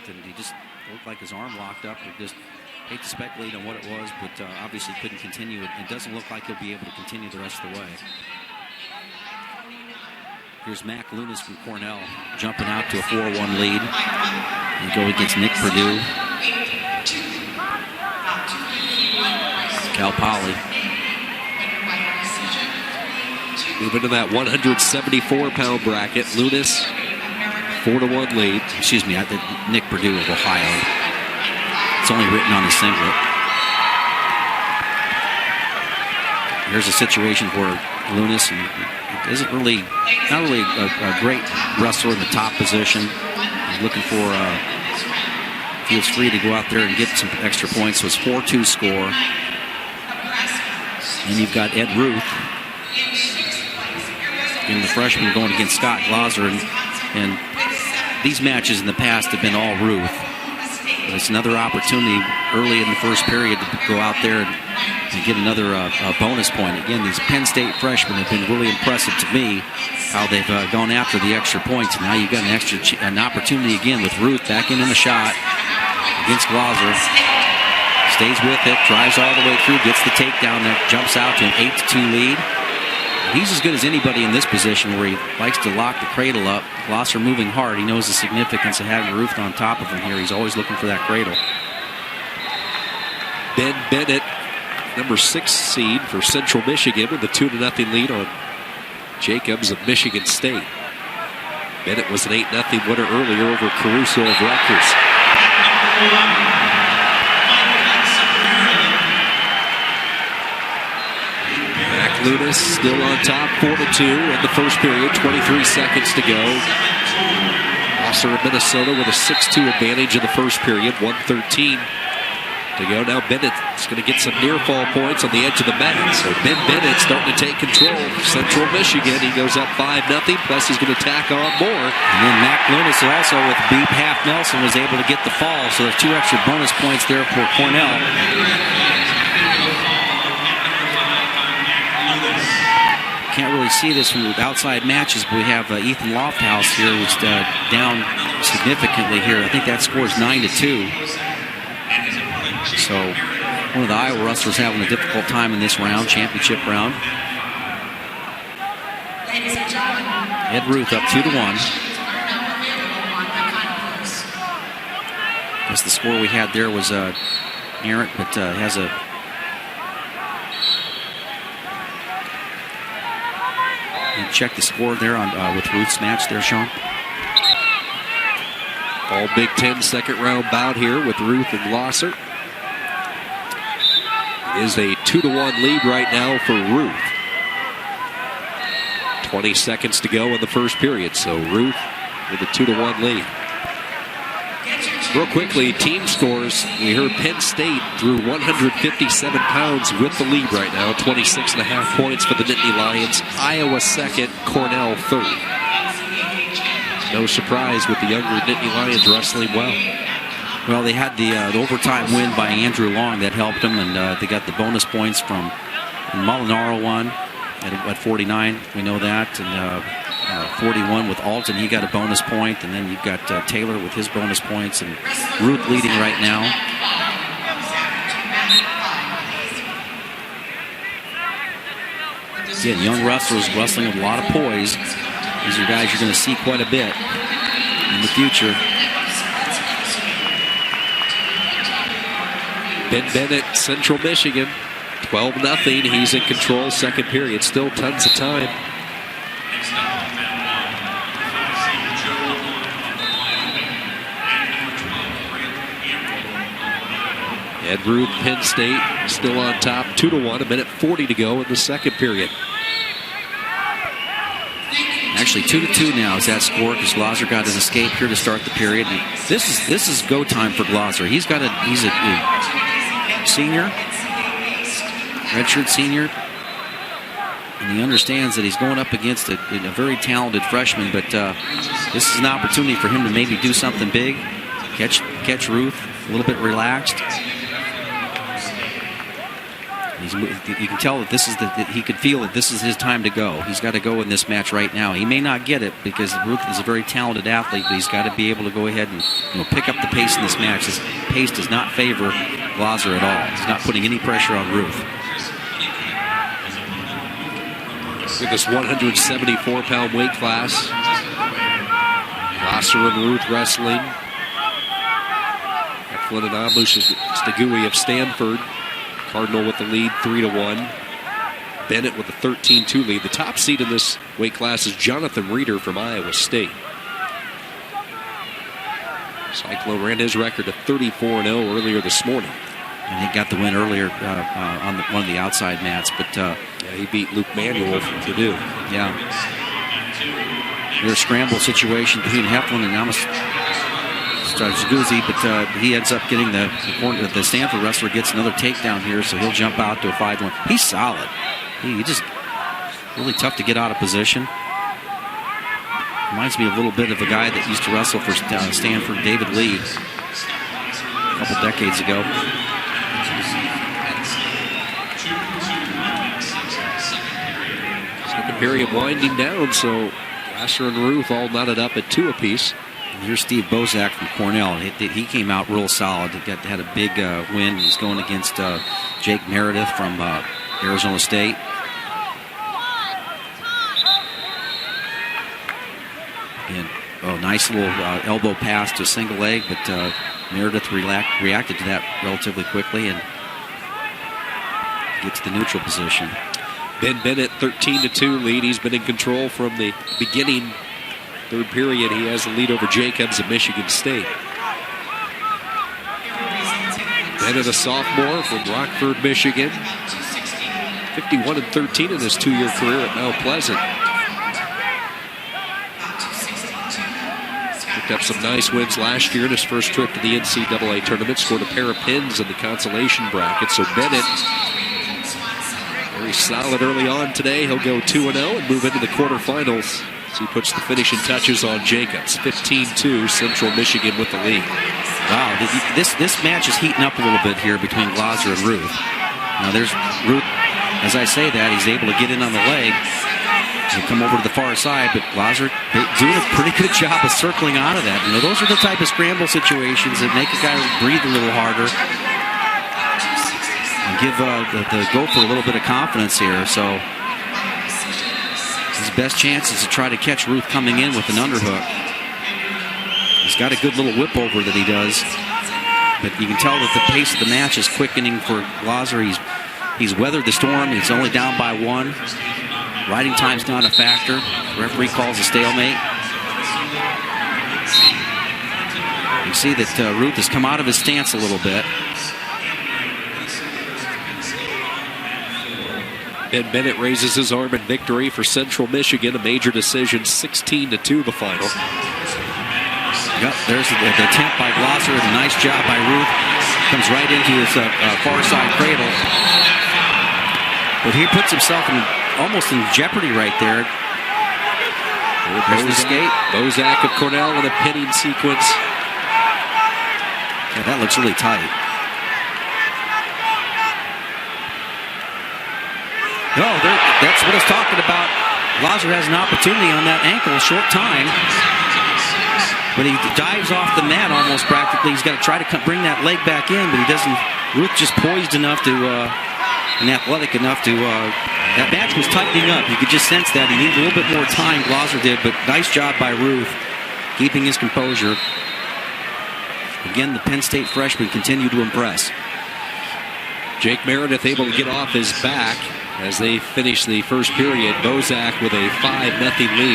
and he just looked like his arm locked up. I just hate to speculate on what it was, but obviously couldn't continue. It doesn't look like he'll be able to continue the rest of the way. Here's Mac Lunas from Cornell jumping out to a 4-1 lead. And go against Nick Perdue. Cal Poly. Moving to that 174-pound bracket. Lunas, 4-1 lead. Excuse me, Nick Perdue of Ohio. It's only written on his singlet. Here's a situation where Lunas isn't really, not really a great wrestler in the top position. He's looking for, feels free to go out there and get some extra points. So it's 4-2 score. And you've got Ed Ruth, and the freshman going against Scott Glauser. And these matches in the past have been all Ruth. But it's another opportunity early in the first period to go out there and get another bonus point. Again, these Penn State freshmen have been really impressive to me, how they've gone after the extra points. And now you've got an opportunity again with Ruth back in the shot against Glauser. Stays with it, drives all the way through, gets the takedown, that jumps out to an 8-2 lead. He's as good as anybody in this position where he likes to lock the cradle up. Glauser moving hard. He knows the significance of having Ruth on top of him here. He's always looking for that cradle. Ben Bennett, number 6 seed for Central Michigan, with a 2-0 lead on Jacobs of Michigan State. Bennett was an 8-0 winner earlier over Caruso of Rutgers. Mac Lunas still on top, 4-2 in the first period, 23 seconds to go. Officer of Minnesota with a 6-2 advantage in the first period, 1:13 to go. Now Bennett's going to get some near fall points on the edge of the mat. So Ben Bennett starting to take control. Central Michigan, he goes up 5-0, plus he's going to tack on more. And then Mac Lunas also with beep half Nelson was able to get the fall. So there's 2 extra bonus points there for Cornell. Can't really see this from outside matches, but we have Ethan Lofthouse here, who's down significantly here. I think that score's 9-2. So one of the Iowa wrestlers having a difficult time in this round, championship round. Ed Ruth up 2-1. I guess the score we had there was errant, but has a check the score there on with Ruth's match there, Sean. All Big Ten second round bout here with Ruth and Glauser. It is a 2-1 lead right now for Ruth. 20 seconds to go in the first period, so Ruth with a 2-1 lead. Real quickly, team scores. We heard Penn State threw 157 pounds with the lead right now. 26.5 points for the Nittany Lions. Iowa second, Cornell third. No surprise with the younger Nittany Lions wrestling well. Well, they had the overtime win by Andrew Long that helped them, and they got the bonus points from Molinaro won at 49. We know that, and 41 with Alton. He got a bonus point, and then you've got Taylor with his bonus points, and Ruth leading right now. Again, young wrestlers wrestling with a lot of poise. These are guys you're going to see quite a bit in the future. Ben Bennett, Central Michigan, 12-0. He's in control, second period. Still tons of time. Ed Ruth, Penn State, still on top, 2-1. 1:40 to go in the second period. Actually, 2-2 now is that score because Glauser got an escape here to start the period. And this is go time for Glauser. He's a senior, redshirt senior, and he understands that he's going up against a very talented freshman. But this is an opportunity for him to maybe do something big, catch Ruth a little bit relaxed. You can tell that he could feel that this is his time to go. He's got to go in this match right now. He may not get it because Ruth is a very talented athlete, but he's got to be able to go ahead and pick up the pace in this match. This pace does not favor Glaser at all. He's not putting any pressure on Ruth. With this 174-pound weight class, Glaser and Ruth wrestling. Eflin and Amush Stegui of Stanford. Cardinal with the lead, 3-1. Bennett with the 13-2 lead. The top seed in this weight class is Jonathan Reeder from Iowa State. Cyclone ran his record to 34-0 earlier this morning. And he got the win earlier on one of the outside mats, but he beat Luke Manuel from Purdue. Yeah. There's a scramble situation between Heflin and Amos Strajguzzi, but he ends up getting the Stanford wrestler gets another takedown here, so he'll jump out to a 5-1. He's solid. He just really tough to get out of position. Reminds me a little bit of a guy that used to wrestle for Stanford, David Lee, a couple decades ago. Second period winding down, so Glaser and Ruth all knotted up at 2 apiece. And here's Steve Bozak from Cornell. He came out real solid. He had a big win. He's going against Jake Meredith from Arizona State. And nice little elbow pass to a single leg, but Meredith reacted to that relatively quickly and gets the neutral position. Ben Bennett, 13-2 lead. He's been in control from the beginning. Third period, he has the lead over Jacobs at Michigan State. Bennett, a sophomore from Rockford, Michigan. 51-13 in his 2-year career at Mount Pleasant. Picked up some nice wins last year in his first trip to the NCAA tournament. Scored a pair of pins in the consolation bracket. So Bennett, very solid early on today. He'll go 2-0 and move into the quarterfinals. So he puts the finishing touches on Jacobs. 15-2, Central Michigan with the lead. Wow, this match is heating up a little bit here between Glaser and Ruth. Now there's Ruth, as I say that, he's able to get in on the leg and come over to the far side, but Glaser doing a pretty good job of circling out of that. Those are the type of scramble situations that make a guy breathe a little harder and give the gopher a little bit of confidence here. So his best chance is to try to catch Ruth coming in with an underhook. He's got a good little whip over that he does, but you can tell that the pace of the match is quickening for Glaser. He's weathered the storm. He's only down by 1. Riding time's not a factor. The referee calls a stalemate. You see that Ruth has come out of his stance a little bit. Ben Bennett raises his arm in victory for Central Michigan. A major decision, 16-2 the final. Yep, there's the attempt by Glaser. A nice job by Ruth. Comes right into his far side cradle. But he puts himself almost in jeopardy right there. There's the skate. Bozak of Cornell with a pinning sequence. Yeah, that looks really tight. No, that's what I was talking about. Glaser has an opportunity on that ankle, short time. But he dives off the mat almost practically. He's got to try to bring that leg back in, but he doesn't. Ruth just poised enough to, and athletic enough to, that match was tightening up. You could just sense that. He needed a little bit more time, Glaser did, but nice job by Ruth, keeping his composure. Again, the Penn State freshman continue to impress. Jake Meredith able to get off his back as they finish the first period. Bozak with a 5-0 lead.